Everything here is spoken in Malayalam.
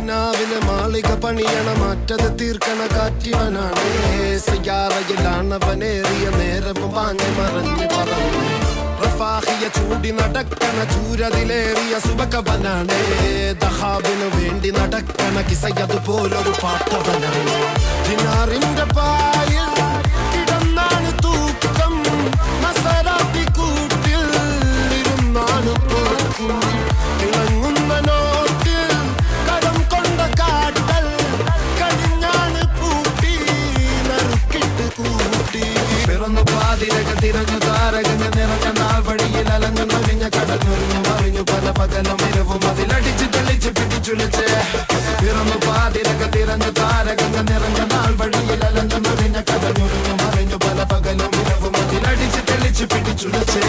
നാവിലെ മാളിക പണിയണ മാറ്റത് തീർക്കണ കാറ്റിവനാണ് സയ്യാറയിലാണവനേറിയ നേരവും പാഞ്ഞു മറഞ്ഞു പറന്നു റഫാഹിയ ചൂടി നടക്കണ ചൂരതിലേറിയ സുബകവനാണ് ദഹാബിനു വേണ്ടി നടക്കണ കിസയതുപോലൊരു പാട്ടവനാണ് ദിനാറിന്റെ പായിൽ കിടന്നാണ് തൂക്കം മസറാത്തി കൂട്ടിൽ ഇരുന്നാണ് പോക്കും തിളങ്ങുന്ന നോട്ടിൽ കടം കൊണ്ട കാട്ടൽ കടിഞ്ഞാണ് പൂട്ടി നറുക്കിട്ട് കൂട്ടി പിറന്നു പാതിരക തിരഞ്ഞു താരകഞ്ഞ നിറഞ്ഞ നാൾ വഴിയിൽ അലഞ്ഞു നൊരിഞ്ഞ കടഞ്ഞൊരിഞ്ഞു മറിഞ്ഞു പല പകലും ഇരവും അതിലടിച്ച് തെളിച്ച് പിടിച്ചുലച്ച് പിറന്നു പാതിരക തിരഞ്ഞു താരകഞ്ഞ നിറഞ്ഞ നാൾ വഴിയിൽ അലഞ്ഞു നൊരിഞ്ഞ കടഞ്ഞൊരിഞ്ഞു മറിഞ്ഞു പല പകലും ഇരവും അതിലടിച്ച് തെളിച്ച് പിടിച്ചുലച്ച്